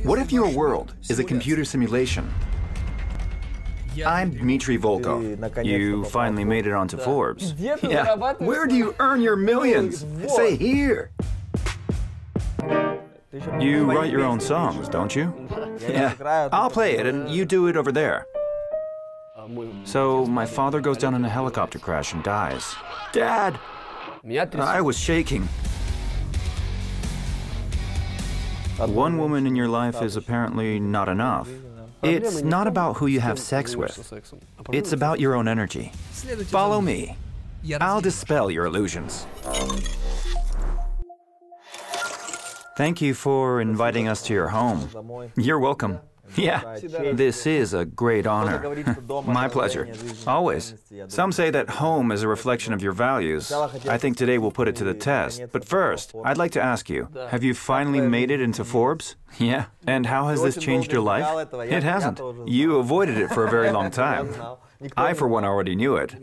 What if your world is a computer simulation? I'm Dmitry Volkov. You finally made it onto Forbes. Yeah. Where do you earn your millions? Say here. You write your own songs, don't you? Yeah. I'll play it and you do it over there. So my father goes down in a helicopter crash and dies. Dad! I was shaking. One woman in your life is apparently not enough. It's not about who you have sex with. It's about your own energy. Follow me. I'll dispel your illusions. Thank you for inviting us to your home. You're welcome. Yeah, this is a great honor. My pleasure. Always. Some say that home is a reflection of your values. I think today we'll put it to the test. But first, I'd like to ask you, have you finally made it into Forbes? Yeah. And how has this changed your life? It hasn't. You avoided it for a very long time. I, for one, already knew it.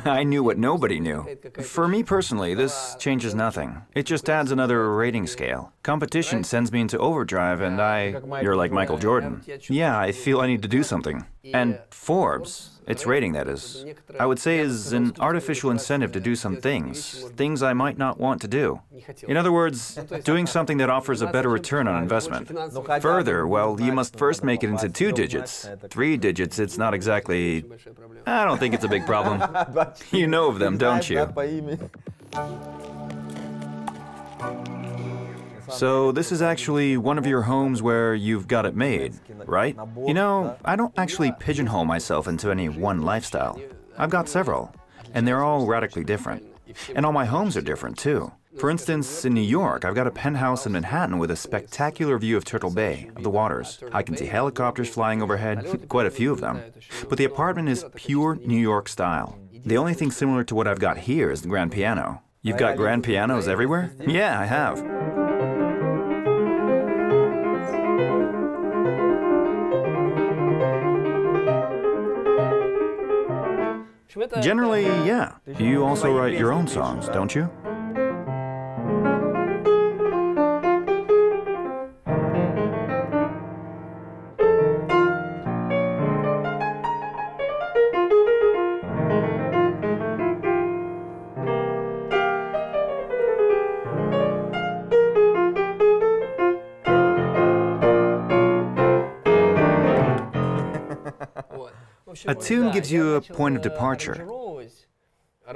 I knew what nobody knew. For me personally, this changes nothing. It just adds another rating scale. Competition sends me into overdrive and you're like Michael Jordan. Yeah, I feel I need to do something. And Forbes, its rating that is, I would say is an artificial incentive to do some things I might not want to do. In other words, doing something that offers a better return on investment. Further, well, you must first make it into 2 digits. 3 digits, it's not exactly... I don't think it's a big problem. You know of them, don't you? So this is actually one of your homes where you've got it made, right? You know, I don't actually pigeonhole myself into any one lifestyle. I've got several, and they're all radically different. And all my homes are different, too. For instance, in New York, I've got a penthouse in Manhattan with a spectacular view of Turtle Bay, of the waters. I can see helicopters flying overhead, quite a few of them. But the apartment is pure New York style. The only thing similar to what I've got here is the grand piano. You've got grand pianos everywhere? Yeah, I have. Generally, yeah. You also write your own songs, don't you? A tune gives you a point of departure.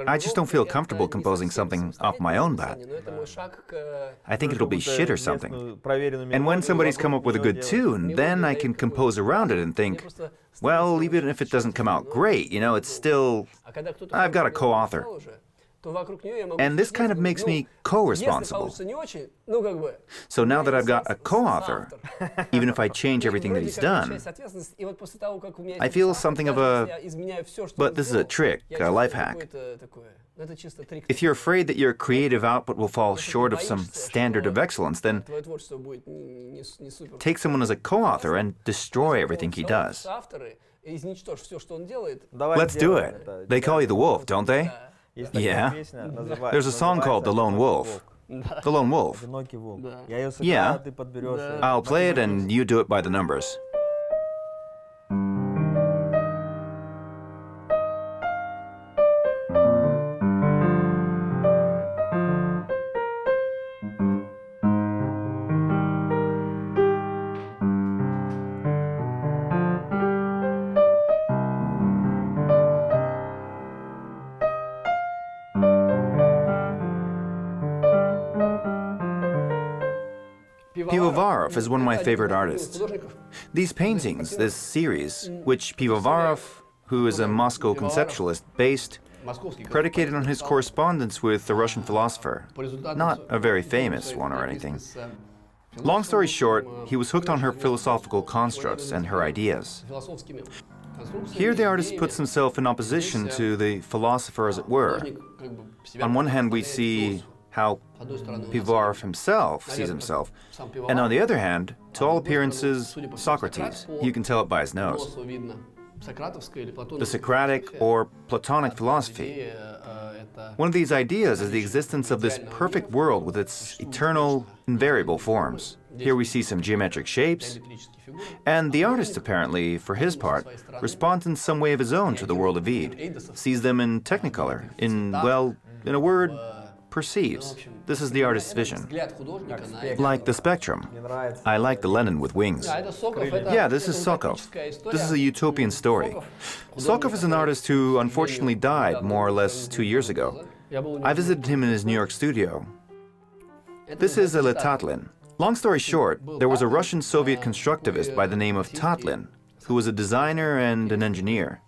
I just don't feel comfortable composing something off my own bat. I think it'll be shit or something. And when somebody's come up with a good tune, then I can compose around it and think, well, even if it doesn't come out great, you know, it's still... I've got a co-author. And this kind of makes me co-responsible. So now that I've got a co-author, even if I change everything that he's done, I feel something of a... But this is a trick, a life hack. If you're afraid that your creative output will fall short of some standard of excellence, then take someone as a co-author and destroy everything he does. Let's do it. They call you the Wolf, don't they? Yeah. There's a song called The Lone Wolf. The Lone Wolf. Yeah. I'll play it and you do it by the numbers. Pivovarov is one of my favorite artists. These paintings, this series, which Pivovarov, who is a Moscow conceptualist, based, predicated on his correspondence with a Russian philosopher, not a very famous one or anything. Long story short, he was hooked on her philosophical constructs and her ideas. Here the artist puts himself in opposition to the philosopher, as it were. On one hand, we see how Pivovarov himself sees himself, and on the other hand, to all appearances, Socrates. You can tell it by his nose. The Socratic or Platonic philosophy. One of these ideas is the existence of this perfect world with its eternal, invariable forms. Here we see some geometric shapes, and the artist apparently, for his part, responds in some way of his own to the world of Vid, sees them in technicolor, well, in a word, perceives. This is the artist's vision. Like the spectrum. I like the Lenin with wings. Yeah, this is Volkov. This is a utopian story. Volkov is an artist who unfortunately died more or less 2 years ago. I visited him in his New York studio. This is a Tatlin. Long story short, there was a Russian Soviet constructivist by the name of Tatlin, who was a designer and an engineer.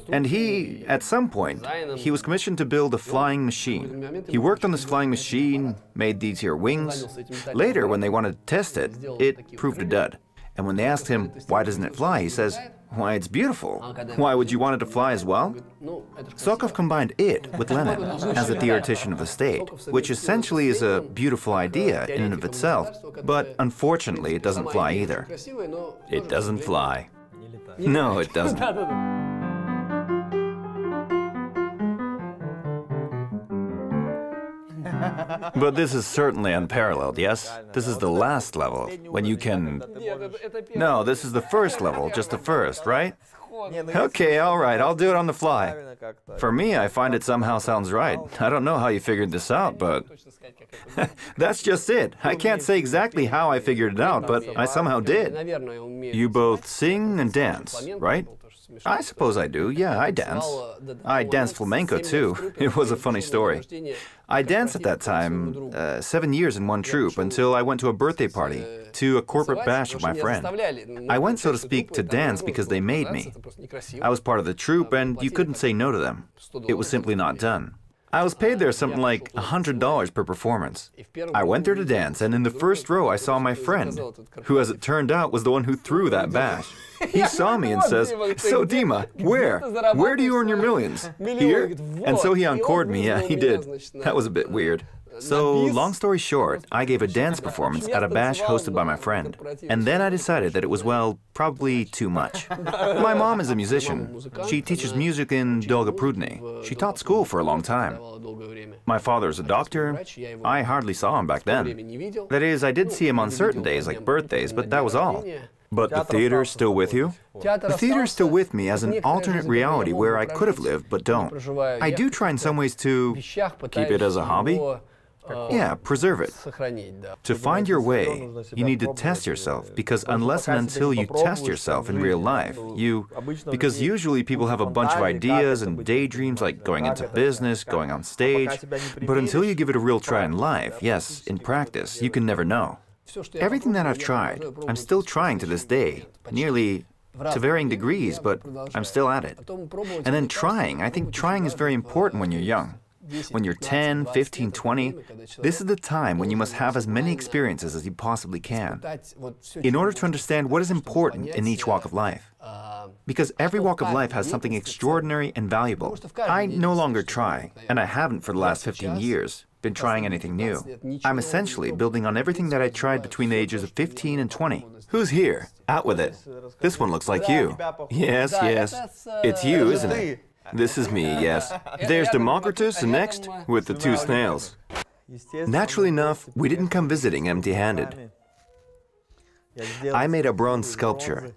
And he, at some point, he was commissioned to build a flying machine. He worked on this flying machine, made these here wings. Later, when they wanted to test it, it proved a dud. And when they asked him, why doesn't it fly, he says, why, it's beautiful. Why would you want it to fly as well? Volkov combined it with Lenin as a theoretician of the state, which essentially is a beautiful idea in and of itself, but unfortunately it doesn't fly either. It doesn't fly. No, it doesn't. But this is certainly unparalleled, yes? This is the last level, when you can... No, this is the first level, just the first, right? Okay, all right, I'll do it on the fly. For me, I find it somehow sounds right. I don't know how you figured this out, but... That's just it. I can't say exactly how I figured it out, but I somehow did. You both sing and dance, right? I suppose I do, yeah, I dance. I dance flamenco too. It was a funny story. I danced at that time, 7 years in one troupe, until I went to a birthday party, to a corporate bash of my friend. I went, so to speak, to dance because they made me. I was part of the troupe, and you couldn't say no to them. It was simply not done. I was paid there something like $100 per performance. I went there to dance, and in the first row I saw my friend, who, as it turned out, was the one who threw that bash. He saw me and says, "So Dima, where do you earn your millions? Here?" And so he encored me, yeah, he did. That was a bit weird. So, long story short, I gave a dance performance at a bash hosted by my friend. And then I decided that it was, well, probably too much. My mom is a musician. She teaches music in Dolgoprudny. She taught school for a long time. My father is a doctor. I hardly saw him back then. That is, I did see him on certain days, like birthdays, but that was all. But the theater is still with you? The theater is still with me as an alternate reality where I could have lived, but don't. I do try in some ways to keep it as a hobby. Yeah, preserve it. To find your way, you need to test yourself, because unless and until you test yourself in real life, because usually people have a bunch of ideas and daydreams like going into business, going on stage, but until you give it a real try in life, yes, in practice, you can never know. Everything that I've tried, I'm still trying to this day, nearly to varying degrees, but I'm still at it. And then trying, I think trying is very important when you're young. When you're 10, 15, 20, this is the time when you must have as many experiences as you possibly can, in order to understand what is important in each walk of life. Because every walk of life has something extraordinary and valuable. I no longer try, and I haven't for the last 15 years, been trying anything new. I'm essentially building on everything that I tried between the ages of 15 and 20. Who's here? Out with it. This one looks like you. Yes, yes. It's you, isn't it? This is me, yes. There's Democritus, and next, with the two snails. Naturally enough, we didn't come visiting empty-handed. I made a bronze sculpture.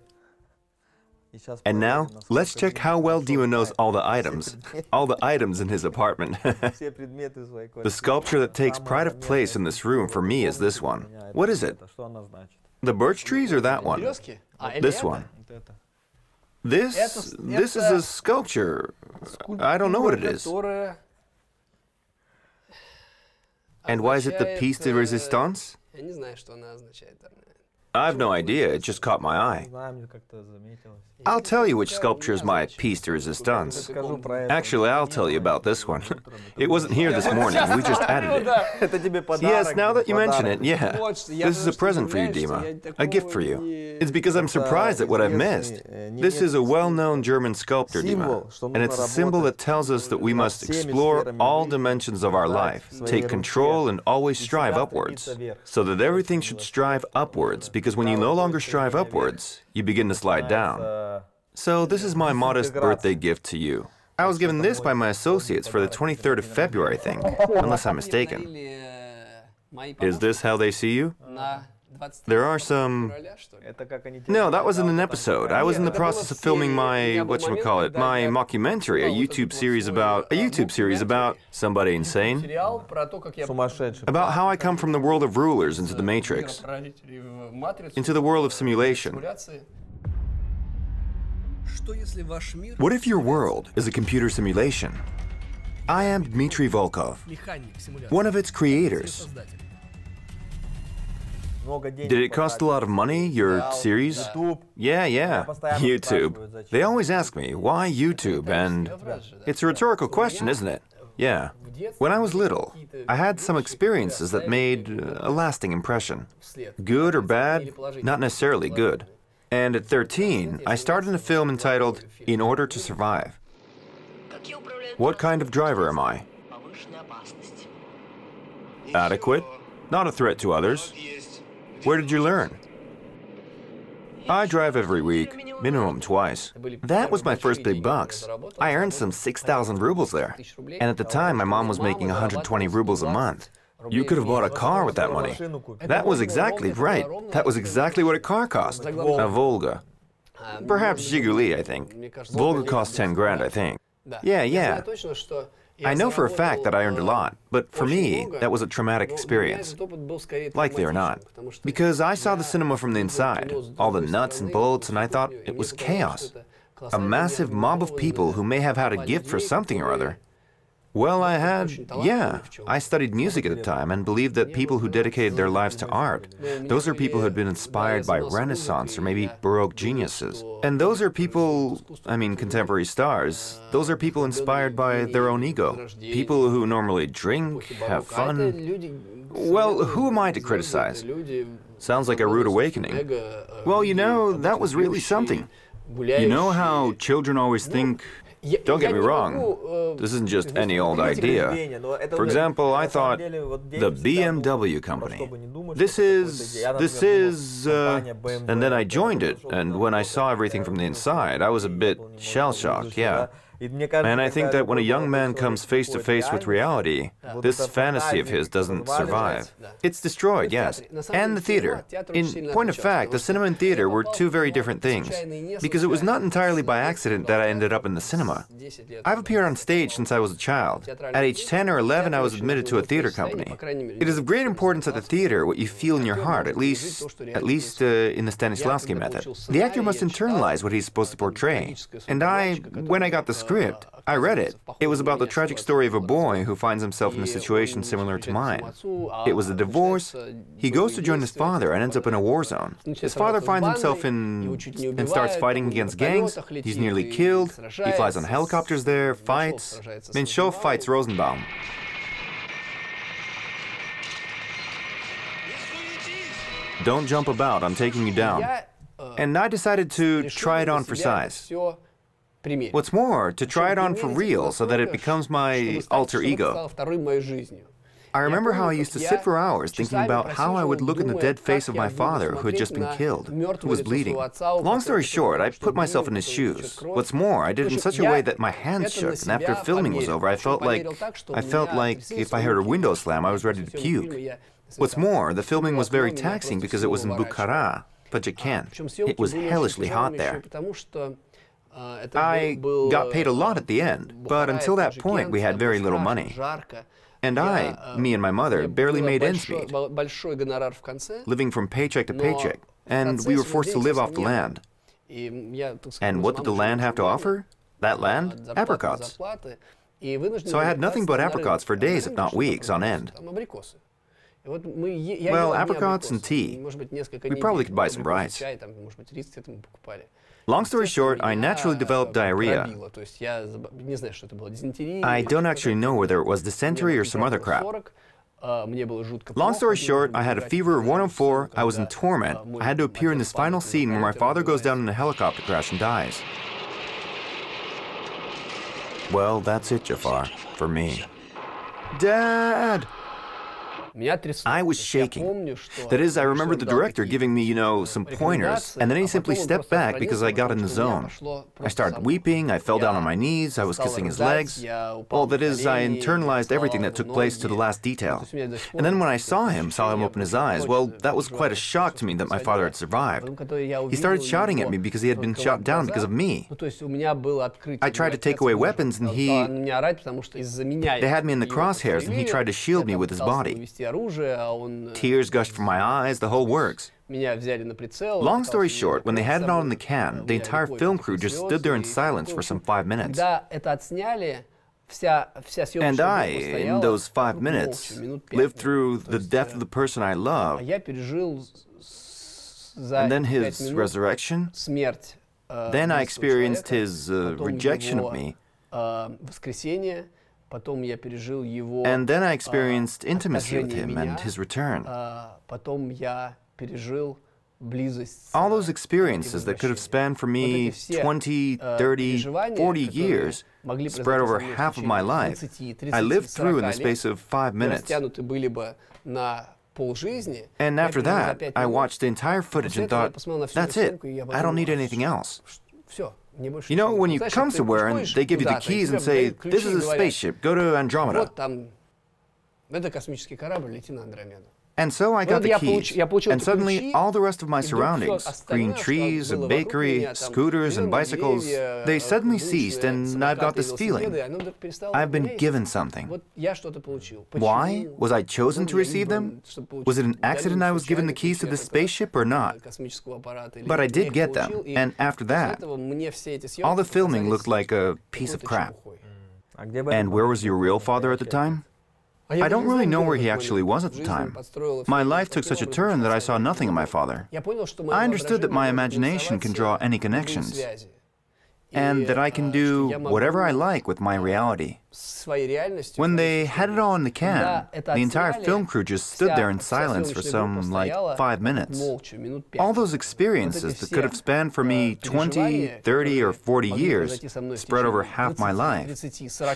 And now, let's check how well Dima knows all the items in his apartment. The sculpture that takes pride of place in this room for me is this one. What is it? The birch trees or that one? This one. This is a sculpture. I don't know what it is. And why is it the piece de résistance? I've no idea, it just caught my eye. I'll tell you which sculpture is my piece de résistance. Actually, I'll tell you about this one. It wasn't here this morning, we just added it. Yes, now that you mention it, yeah. This is a present for you, Dima. A gift for you. It's because I'm surprised at what I've missed. This is a well-known German sculptor, Dima, and it's a symbol that tells us that we must explore all dimensions of our life, take control, and always strive upwards. So that everything should strive upwards, because when you no longer strive upwards, you begin to slide down. So this is my modest birthday gift to you. I was given this by my associates for the 23rd of February, I think, unless I'm mistaken. Is this how they see you? There are some... No, that wasn't an episode. I was in the process of filming my, whatchamacallit, my mockumentary, a YouTube series about somebody insane. About how I come from the world of rulers into the Matrix, into the world of simulation. What if your world is a computer simulation? I am Dmitry Volkov, one of its creators. Did it cost a lot of money, your series? Yeah, YouTube. They always ask me, why YouTube? And it's a rhetorical question, isn't it? Yeah. When I was little, I had some experiences that made a lasting impression. Good or bad? Not necessarily good. And at 13, I started a film entitled In Order to Survive. What kind of driver am I? Adequate? Not a threat to others? Where did you learn? I drive every week, minimum twice. That was my first big bucks. I earned some 6,000 rubles there. And at the time, my mom was making 120 rubles a month. You could have bought a car with that money. That was exactly right. That was exactly what a car cost. A Volga. Perhaps Zhiguli, I think. Volga cost 10 grand, I think. Yeah. I know for a fact that I earned a lot, but for me, that was a traumatic experience. Likely or not. Because I saw the cinema from the inside, all the nuts and bolts, and I thought it was chaos. A massive mob of people who may have had a gift for something or other. Well, I studied music at the time and believed that people who dedicated their lives to art, those are people who had been inspired by Renaissance or maybe Baroque geniuses. And those are people, contemporary stars, those are people inspired by their own ego. People who normally drink, have fun. Well, who am I to criticize? Sounds like a rude awakening. Well, that was really something. You know how children always think... Don't get me wrong, this isn't just any old idea. For example, I thought, the BMW company. This is, and then I joined it, and when I saw everything from the inside, I was a bit shell-shocked, yeah. And I think that when a young man comes face to face with reality, this fantasy of his doesn't survive. It's destroyed, yes. And the theater. In point of fact, the cinema and theater were two very different things, because it was not entirely by accident that I ended up in the cinema. I've appeared on stage since I was a child. At age 10 or 11, I was admitted to a theater company. It is of great importance at the theater what you feel in your heart, at least in the Stanislavski method. The actor must internalize what he's supposed to portray. And when I got the script, I read it. It was about the tragic story of a boy who finds himself in a situation similar to mine. It was a divorce. He goes to join his father and ends up in a war zone. His father finds himself and starts fighting against gangs. He's nearly killed. He flies on helicopters there, fights. Menshov fights Rosenbaum. Don't jump about, I'm taking you down. And I decided to try it on for size. What's more, to try it on for real so that it becomes my alter ego. I remember how I used to sit for hours thinking about how I would look in the dead face of my father who had just been killed, who was bleeding. Long story short, I put myself in his shoes. What's more, I did it in such a way that my hands shook, and after filming was over, I felt like if I heard a window slam, I was ready to puke. What's more, the filming was very taxing because it was in Bukhara, Tajikistan. It was hellishly hot there. I got paid a lot at the end, but until that point we had very little money. And me and my mother, barely made ends meet, living from paycheck to paycheck, and we were forced to live off the land. And what did the land have to offer? That land? Apricots. So I had nothing but apricots for days, if not weeks, on end. Well, apricots and tea. We probably could buy some rice. Long story short, I naturally developed diarrhea. I don't actually know whether it was dysentery or some other crap. Long story short, I had a fever of 104, I was in torment, I had to appear in this final scene where my father goes down in a helicopter crash and dies. Well, that's it, Jafar, for me. Dad! I was shaking. That is, I remember the director giving me, some pointers, and then he simply stepped back because I got in the zone. I started weeping, I fell down on my knees, I was kissing his legs. Well, that is, I internalized everything that took place to the last detail. And then when I saw him open his eyes, well, that was quite a shock to me that my father had survived. He started shouting at me because he had been shot down because of me. I tried to take away weapons, and they had me in the crosshairs, and he tried to shield me with his body. Tears gushed from my eyes, the whole works. Long story short, when they had it all in the can, the entire film crew just stood there in silence for some 5 minutes. And I, in those 5 minutes, lived through the death of the person I love, and then his resurrection. Then I experienced his rejection of me. And then I experienced intimacy with him and his return. All those experiences that could have spanned for me 20, 30, 40 years, spread over half of my life, I lived through in the space of 5 minutes. And after that, I watched the entire footage and thought, that's it, I don't need anything else. You know, when you come somewhere and they give you the keys and say, this is a spaceship, go to Andromeda. And so I got the keys, and suddenly all the rest of my surroundings, green trees, a bakery, scooters and bicycles, they suddenly ceased, and I've got this feeling. I've been given something. Why? Was I chosen to receive them? Was it an accident I was given the keys to this spaceship or not? But I did get them, and after that, all the filming looked like a piece of crap. And where was your real father at the time? I don't really know where he actually was at the time. My life took such a turn that I saw nothing of my father. I understood that my imagination can draw any connections, and that I can do whatever I like with my reality. When they had it all in the can, the entire film crew just stood there in silence for some, 5 minutes. All those experiences that could have spanned for me 20, 30, or 40 years, spread over half my life,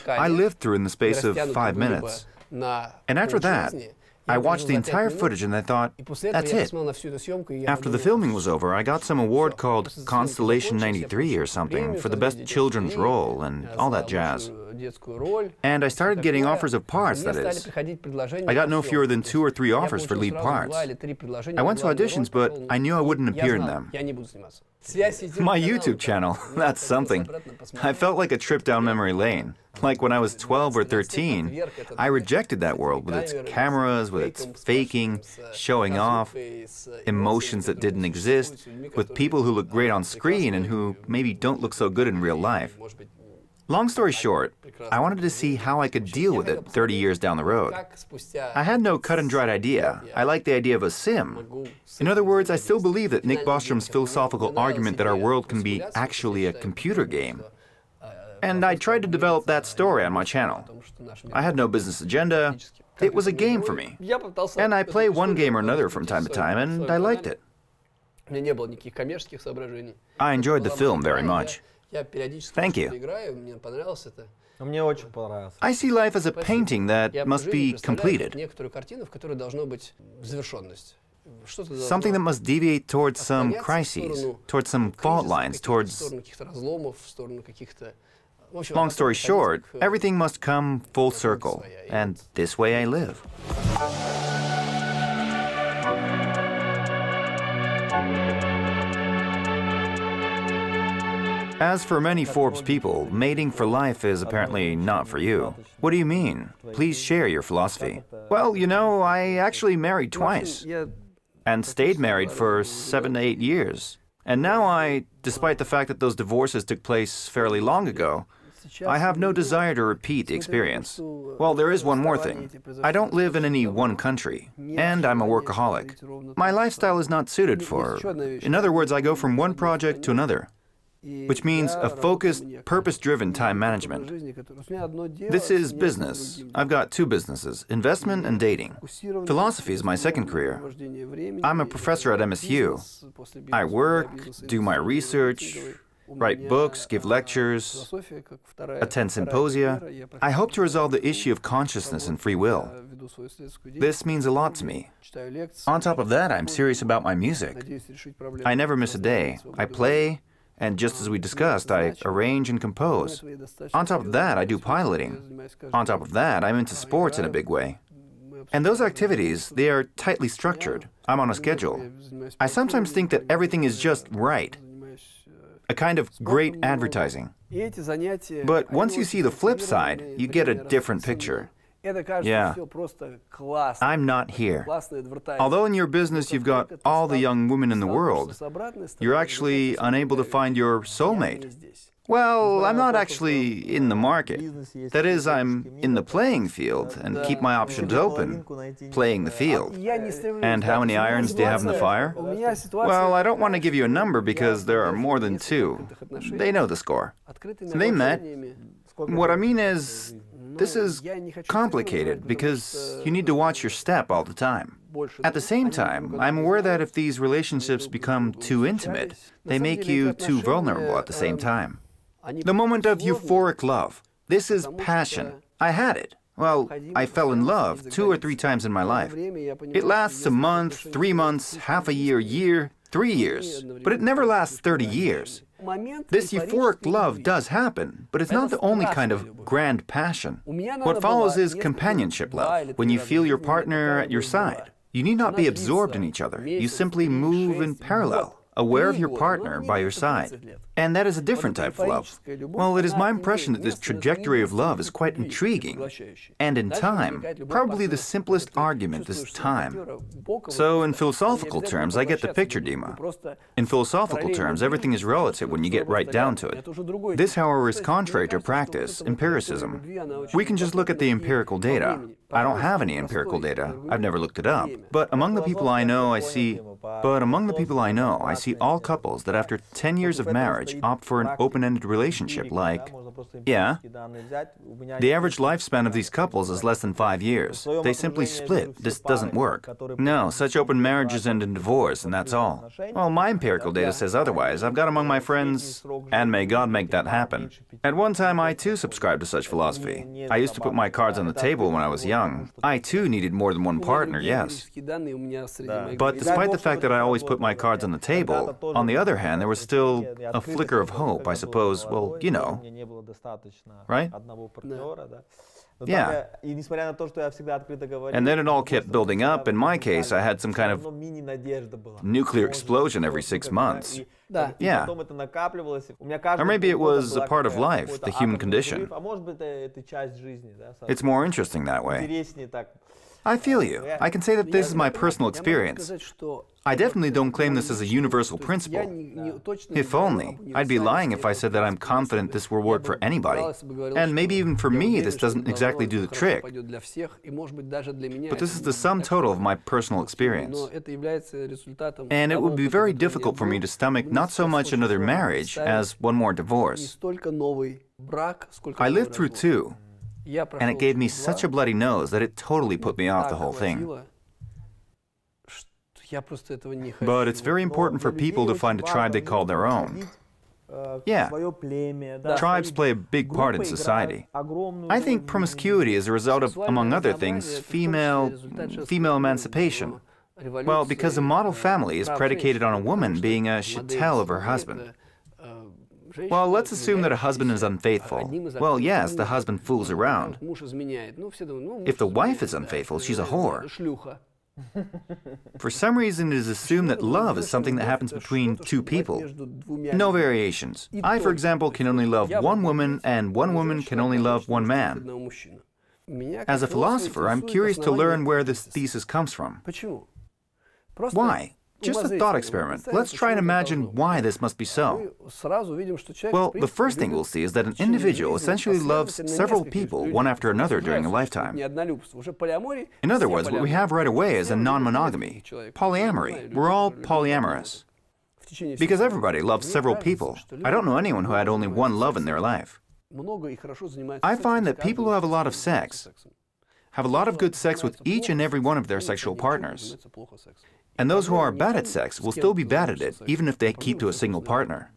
I lived through in the space of 5 minutes. And after that, I watched the entire footage and I thought, that's it. After the filming was over, I got some award called Constellation 93 or something for the best children's role and all that jazz. And I started getting offers of parts, that is. I got no fewer than 2 or 3 offers for lead parts. I went to auditions, but I knew I wouldn't appear in them. My YouTube channel, that's something. I felt like a trip down memory lane. Like when I was 12 or 13, I rejected that world with its cameras, with its faking, showing off, emotions that didn't exist, with people who look great on screen and who maybe don't look so good in real life. Long story short, I wanted to see how I could deal with it 30 years down the road. I had no cut-and-dried idea. I liked the idea of a sim. In other words, I still believe that Nick Bostrom's philosophical argument that our world can be actually a computer game. And I tried to develop that story on my channel. I had no business agenda. It was a game for me. And I play one game or another from time to time, and I liked it. I enjoyed the film very much. Thank you. I see life as a painting that must be completed. Something that must deviate towards some crises, towards some fault lines, towards... Long story short, everything must come full circle, and this way I live. As for many Forbes people, mating for life is apparently not for you. What do you mean? Please share your philosophy. Well, you know, I actually married twice, and stayed married for 7 to 8 years. And now I, despite the fact that those divorces took place fairly long ago, I have no desire to repeat the experience. Well, there is one more thing. I don't live in any one country, and I'm a workaholic. My lifestyle is not suited for... In other words, I go from one project to another, which means a focused, purpose-driven time management. This is business. I've got 2 businesses, investment and dating. Philosophy is my second career. I'm a professor at MSU. I work, do my research, write books, give lectures, attend symposia. I hope to resolve the issue of consciousness and free will. This means a lot to me. On top of that, I'm serious about my music. I never miss a day. I play, and just as we discussed, I arrange and compose. On top of that, I do piloting. On top of that, I'm into sports in a big way. And those activities, they are tightly structured. I'm on a schedule. I sometimes think that everything is just right. A kind of great advertising. But once you see the flip side, you get a different picture. Yeah, I'm not here. Although in your business you've got all the young women in the world, you're actually unable to find your soulmate. Well, I'm not actually in the market. That is, I'm in the playing field and keep my options open, playing the field. And how many irons do you have in the fire? Well, I don't want to give you a number because there are more than two. They know the score. They met. What I mean is, this is complicated because you need to watch your step all the time. At the same time, I'm aware that if these relationships become too intimate, they make you too vulnerable at the same time. The moment of euphoric love. This is passion. I had it. Well, I fell in love 2 or 3 times in my life. It lasts a month, 3 months, half a year, 3 years. But it never lasts 30 years. This euphoric love does happen, but it's not the only kind of grand passion. What follows is companionship love, when you feel your partner at your side. You need not be absorbed in each other. You simply move in parallel, aware of your partner by your side. And that is a different type of love. Well, it is my impression that this trajectory of love is quite intriguing. And in time, probably the simplest argument is time. So in philosophical terms, I get the picture, Dima. In philosophical terms, everything is relative when you get right down to it. This, however, is contrary to practice, empiricism. We can just look at the empirical data. I don't have any empirical data. I've never looked it up. But among the people I know, I see all couples that after 10 years of marriage opt for an open-ended relationship, like, yeah, the average lifespan of these couples is less than 5 years. They simply split. This doesn't work. No, such open marriages end in divorce, and that's all. Well, my empirical data says otherwise. I've got among my friends, and may God make that happen. At one time, I too subscribed to such philosophy. I used to put my cards on the table when I was young. I too needed more than one partner, yes. But despite the fact that I always put my cards on the table, on the other hand, there was still a flicker of hope, I suppose. Well, you know, right? Yeah. And then it all kept building up. In my case, I had some kind of nuclear explosion every 6 months. Yeah. Or maybe it was a part of life, the human condition. It's more interesting that way. I feel you. I can say that this is my personal experience. I definitely don't claim this as a universal principle. If only. I'd be lying if I said that I'm confident this will work for anybody. And maybe even for me, this doesn't exactly do the trick. But this is the sum total of my personal experience. And it would be very difficult for me to stomach not so much another marriage as one more divorce. I lived through 2. And it gave me such a bloody nose that it totally put me off the whole thing. But it's very important for people to find a tribe they call their own. Yeah, tribes play a big part in society. I think promiscuity is a result of, among other things, female emancipation. Well, because a model family is predicated on a woman being a chattel of her husband. Well, let's assume that a husband is unfaithful. Well, yes, the husband fools around. If the wife is unfaithful, she's a whore. For some reason, it is assumed that love is something that happens between 2 people. No variations. I, for example, can only love one woman, and one woman can only love one man. As a philosopher, I'm curious to learn where this thesis comes from. Why? Just a thought experiment. Let's try and imagine why this must be so. Well, the first thing we'll see is that an individual essentially loves several people, one after another, during a lifetime. In other words, what we have right away is a non-monogamy. Polyamory. We're all polyamorous. Because everybody loves several people. I don't know anyone who had only one love in their life. I find that people who have a lot of sex have a lot of good sex with each and every one of their sexual partners. And those who are bad at sex will still be bad at it, even if they keep to a single partner.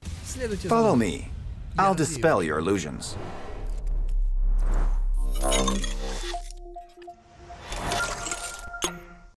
Follow me. I'll dispel your illusions.